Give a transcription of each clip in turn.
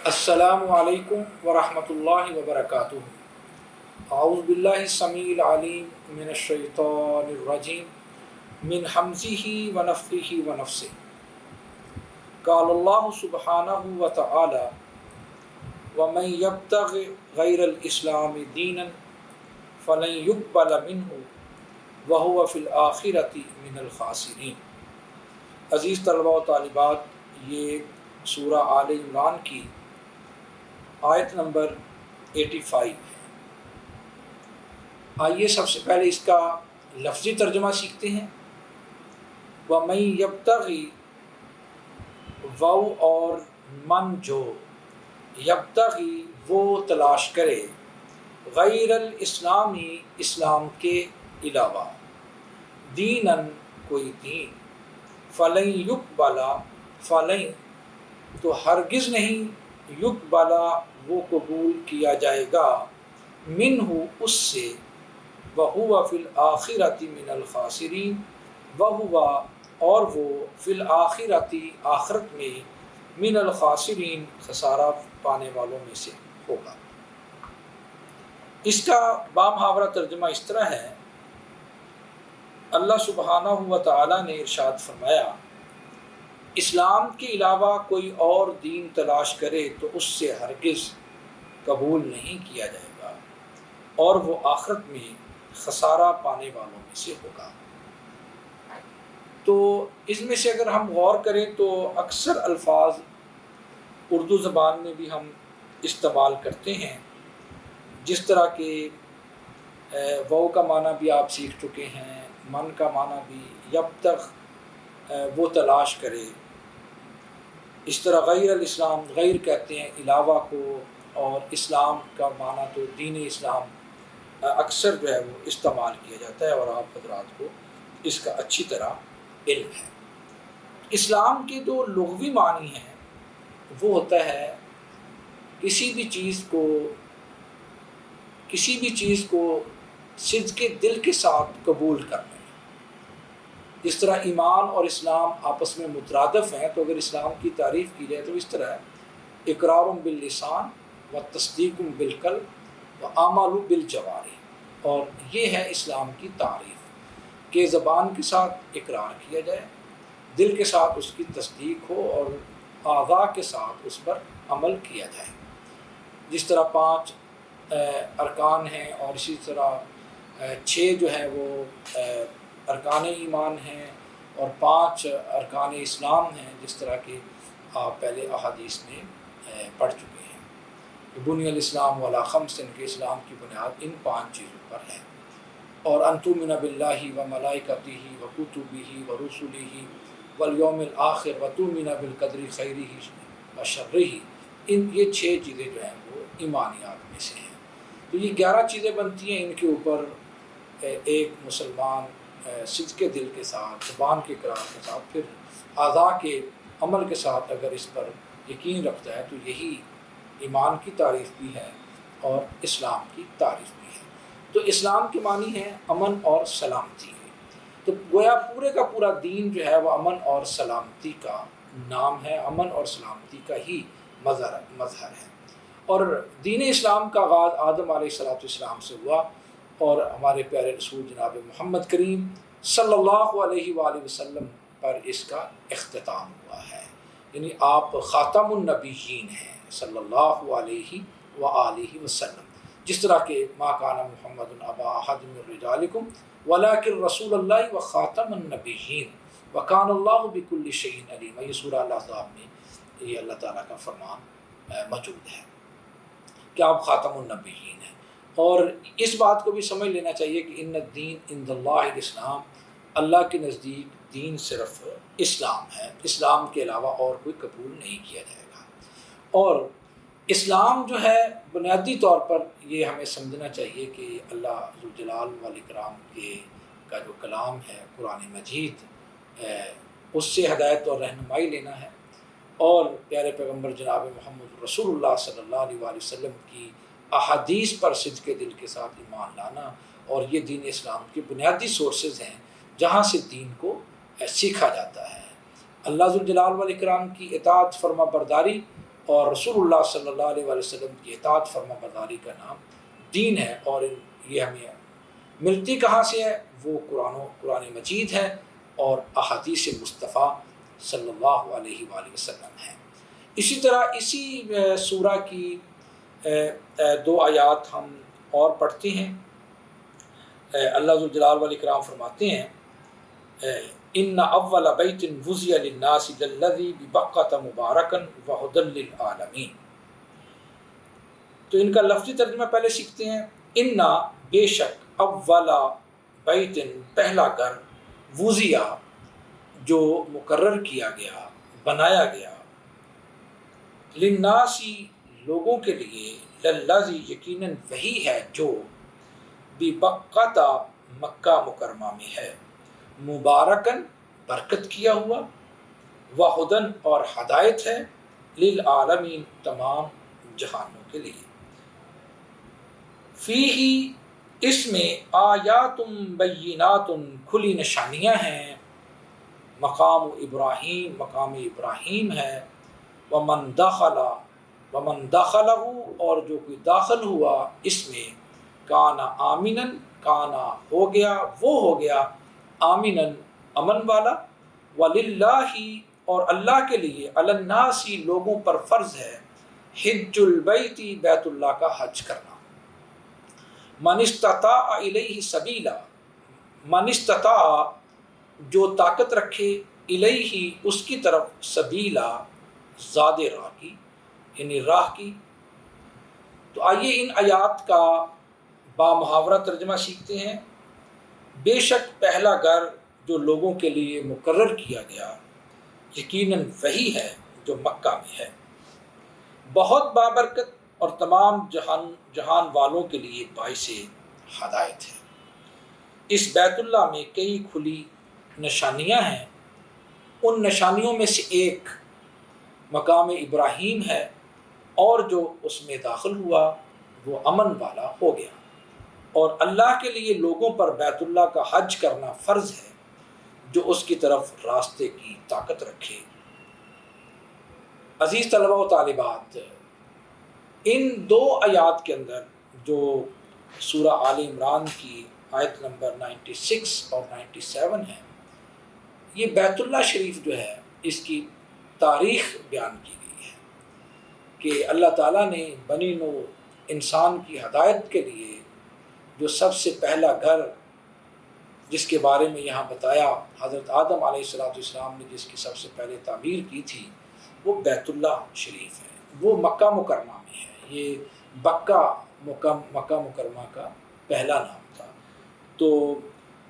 السلام علیکم ورحمۃ اللہ وبرکاتہ۔ اعوذ باللہ السمیع العلیم من الشیطان الرجیم من حمزہ ونفخہ ونفثہ۔ قال اللہ سبحانہ وتعالی ومن یبتغ غیر الاسلام دینا فلن یقبل منہ وہو فی الآخرۃ من الخاسرین۔ عزیز طلباء و طالبات، یہ سورہ آل عمران کی آیت نمبر 85 ہے۔ آئیے سب سے پہلے اس کا لفظی ترجمہ سیکھتے ہیں۔ وَمَن یبتغی، وَو اور من جو، یبتغی وہ تلاش کرے، غیر الاسلامی اسلام کے علاوہ، دیناً کوئی دین، فلن یقبلا، فلن تو ہرگز نہیں، یقبلا وہ قبول کیا جائے گا، منہ اس سے، وہو فی الآخرۃ من الخاسرین، وہو اور وہ فی الآخرۃ آخرت میں، من الخاسرین خسارہ پانے والوں میں سے ہوگا۔ اس کا بامحاورہ ترجمہ اس طرح ہے، اللہ سبحانہ و تعالی نے ارشاد فرمایا، اسلام کے علاوہ کوئی اور دین تلاش کرے تو اس سے ہرگز قبول نہیں کیا جائے گا، اور وہ آخرت میں خسارہ پانے والوں میں سے ہوگا۔ تو اس میں سے اگر ہم غور کریں تو اکثر الفاظ اردو زبان میں بھی ہم استعمال کرتے ہیں، جس طرح کہ وہ کا معنی بھی آپ سیکھ چکے ہیں، من کا معنی بھی، جب تک وہ تلاش کرے۔ اس طرح غیر الاسلام، غیر کہتے ہیں علاوہ کو، اور اسلام کا معنی تو دین اسلام اکثر جو ہے وہ استعمال کیا جاتا ہے، اور آپ حضرات کو اس کا اچھی طرح علم ہے۔ اسلام کے جو لغوی معنی ہیں وہ ہوتا ہے کسی بھی چیز کو صدق دل کے ساتھ قبول کرنا۔ جس طرح ایمان اور اسلام آپس میں مترادف ہیں، تو اگر اسلام کی تعریف کی جائے تو اس طرح ہے، اقرار باللسان و تصدیق بالقلب و اعمال بالجوارح۔ اور یہ ہے اسلام کی تعریف کہ زبان کے ساتھ اقرار کیا جائے، دل کے ساتھ اس کی تصدیق ہو، اور اعضاء کے ساتھ اس پر عمل کیا جائے۔ جس طرح 5 ارکان ہیں، اور اسی طرح 6 جو ہیں وہ ارکان ایمان ہیں، اور 5 ارکان اسلام ہیں، جس طرح کہ آپ پہلے احادیث میں پڑھ چکے ہیں۔ بنی الاسلام علی خمس، کے اسلام کی بنیاد ان 5 چیزوں پر ہے۔ اور ان تؤمن باللہ و ملائکتہ و کتبہ و رسلہ والیوم الآخر و تؤمن بالقدر خیرہ و شرہ، یہ 6 چیزیں جو ہیں وہ ایمانیات میں سے ہیں۔ تو یہ 11 چیزیں بنتی ہیں، ان کے اوپر ایک مسلمان صدق دل کے ساتھ، زبان کے اقرار کے ساتھ، پھر اعضاء کے عمل کے ساتھ اگر اس پر یقین رکھتا ہے، تو یہی ایمان کی تعریف بھی ہے اور اسلام کی تعریف بھی ہے۔ تو اسلام کے معنی ہے امن اور سلامتی کے، تو گویا پورے کا پورا دین جو ہے وہ امن اور سلامتی کا نام ہے، امن اور سلامتی کا ہی مظہر ہے۔ اور دین اسلام کا آغاز آدم علیہ السلام سے ہوا، اور ہمارے پیارے رسول جناب محمد کریم صلی اللہ علیہ وآلہ وسلم پر اس کا اختتام ہوا ہے، یعنی آپ خاتم النبیین ہیں صلی اللہ علیہ وآلہ وسلم۔ جس طرح کہ ما کان محمد ابا احد من رجالکم ولکن رسول اللہ و خاتم النبیین وکان اللہ بکل شیء علیم۔ یہ سورہ الاحزاب میں یہ اللہ تعالیٰ کا فرمان موجود ہے کہ آپ خاتم النبیین ہیں۔ اور اس بات کو بھی سمجھ لینا چاہیے کہ ان الدین عند اللہ الاسلام، اللہ کے نزدیک دین صرف اسلام ہے، اسلام کے علاوہ اور کوئی قبول نہیں کیا جائے گا۔ اور اسلام جو ہے بنیادی طور پر یہ ہمیں سمجھنا چاہیے کہ اللہ ذوالجلال والاکرام کا جو کلام ہے قرآن مجید، اس سے ہدایت اور رہنمائی لینا ہے، اور پیارے پیغمبر جناب محمد رسول اللہ صلی اللہ علیہ وآلہ وسلم کی احادیث پر صدق دل کے ساتھ ایمان لانا۔ اور یہ دین اسلام کے بنیادی سورسز ہیں جہاں سے دین کو سیکھا جاتا ہے۔ اللہ ذوالجلال والاکرام کی اطاعت فرما برداری اور رسول اللہ صلی اللہ علیہ وآلہ وسلم کی اطاعت فرما برداری کا نام دین ہے۔ اور یہ ہمیں ملتی کہاں سے ہے؟ وہ قرآن مجید ہے اور احادیث مصطفیٰ صلی اللہ علیہ وآلہ وسلم ہے۔ اسی طرح اسی سورہ کی 2 آیات ہم اور پڑھتے ہیں۔ اللہ ذوالجلال والاکرام فرماتے ہیں ان اول بیت وضع للناس للذی ببکۃ مبارکا وہدی للعالمین۔ تو ان کا لفظی ترجمہ پہلے سیکھتے ہیں۔ ان بے شک اول بیت پہلا گھر وضع جو مقرر کیا گیا، بنایا گیا، للناسی لوگوں کے لیے، للذی یقیناً وہی ہے جو ببکۃ مکہ مکرمہ میں ہے، مبارکن برکت کیا ہوا، وہدن اور ہدایت ہے، للعالمین تمام جہانوں کے لیے۔ فیہ اس میں آیات بینات کھلی نشانیاں ہیں، مقام ابراہیم ہے، ومن دخلہ اور جو کوئی داخل ہوا اس میں، کانا آمنن کانا ہو گیا آمنن امن والا، وللہ اور اللہ کے لیے، علی الناس لوگوں پر فرض ہے، حج البیت بیت اللہ کا حج کرنا، من استطاع الیہ سبیلا، من استطاع جو طاقت رکھے، الیہ اس کی طرف، سبیلا زاد راہ کی، یعنی راہ کی۔ تو آئیے ان آیات کا بامحاورہ ترجمہ سیکھتے ہیں۔ بے شک پہلا گھر جو لوگوں کے لیے مقرر کیا گیا یقیناً وہی ہے جو مکہ میں ہے، بہت بابرکت اور تمام جہان والوں کے لیے باعث ہدایت ہے۔ اس بیت اللہ میں کئی کھلی نشانیاں ہیں، ان نشانیوں میں سے ایک مقام ابراہیم ہے، اور جو اس میں داخل ہوا وہ امن والا ہو گیا، اور اللہ کے لیے لوگوں پر بیت اللہ کا حج کرنا فرض ہے جو اس کی طرف راستے کی طاقت رکھے۔ عزیز طلبہ و طالبات، ان 2 آیات کے اندر جو سورہ آل عمران کی آیت نمبر 96 اور 97 ہے، یہ بیت اللہ شریف جو ہے اس کی تاریخ بیان کی گئی ہے کہ اللہ تعالیٰ نے بنی نوع انسان کی ہدایت کے لیے جو سب سے پہلا گھر جس کے بارے میں یہاں بتایا، حضرت آدم علیہ السلام نے جس کی سب سے پہلے تعمیر کی تھی، وہ بیت اللہ شریف ہے، وہ مکہ مکرمہ میں ہے۔ یہ مکہ مکرمہ کا پہلا نام تھا۔ تو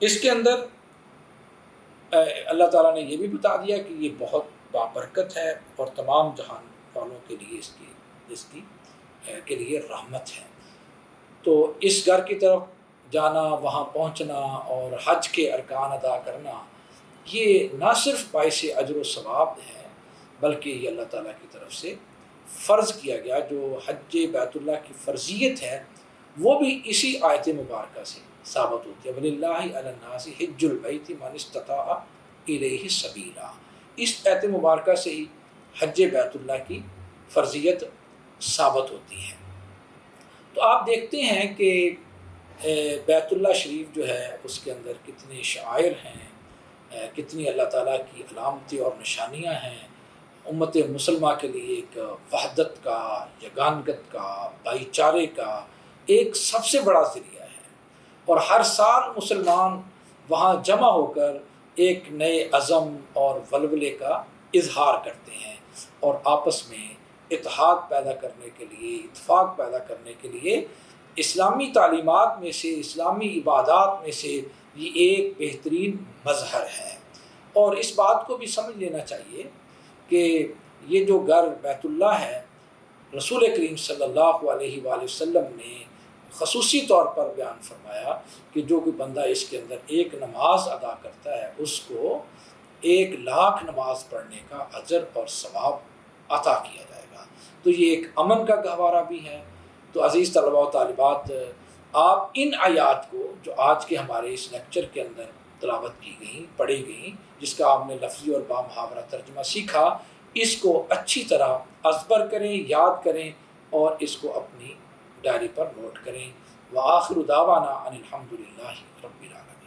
اس کے اندر اللہ تعالیٰ نے یہ بھی بتا دیا کہ یہ بہت بابرکت ہے اور تمام جہان والوں کے لیے اس کی کے لیے رحمت ہے۔ تو اس گھر کی طرف جانا، وہاں پہنچنا اور حج کے ارکان ادا کرنا، یہ نہ صرف باعث اجر و ثواب ہے بلکہ یہ اللہ تعالیٰ کی طرف سے فرض کیا گیا۔ جو حج بیت اللہ کی فرضیت ہے وہ بھی اسی آیت مبارکہ سے ثابت ہوتی ہے، وَلِلَّهِ عَلَى النَّاسِ حِجُّ الْبَيْتِ مَنِ اسْتَطَاعَ إِلَيْهِ سَبِيلًا۔ اس آیت مبارکہ سے ہی حج بیت اللہ کی فرضیت ثابت ہوتی ہے۔ تو آپ دیکھتے ہیں کہ بیت اللہ شریف جو ہے اس کے اندر کتنے شعائر ہیں، کتنی اللہ تعالیٰ کی علامتیں اور نشانیاں ہیں، امت مسلمہ کے لیے ایک وحدت کا، یگانگت کا، بھائی چارے کا ایک سب سے بڑا ذریعہ ہے، اور ہر سال مسلمان وہاں جمع ہو کر ایک نئے عزم اور ولولے کا اظہار کرتے ہیں، اور آپس میں اتحاد پیدا کرنے کے لیے، اتفاق پیدا کرنے کے لیے اسلامی تعلیمات میں سے، اسلامی عبادات میں سے یہ ایک بہترین مظہر ہے۔ اور اس بات کو بھی سمجھ لینا چاہیے کہ یہ جو گھر بیت اللہ ہے، رسول کریم صلی اللہ علیہ وآلہ وسلم نے خصوصی طور پر بیان فرمایا کہ جو کوئی بندہ اس کے اندر ایک نماز ادا کرتا ہے اس کو 1,00,000 نماز پڑھنے کا اجر اور ثواب عطا کیا جائے گا۔ تو یہ ایک امن کا گہوارہ بھی ہے۔ تو عزیز طلبہ و طالبات، آپ ان آیات کو جو آج کے ہمارے اس لیکچر کے اندر تلاوت کی گئیں، پڑھی گئیں، جس کا آپ نے لفظی اور بامحاورہ ترجمہ سیکھا، اس کو اچھی طرح ازبر کریں، یاد کریں اور اس کو اپنی ڈائری پر نوٹ کریں۔ وآخر دعوانا ان الحمد للہ رب العالمین۔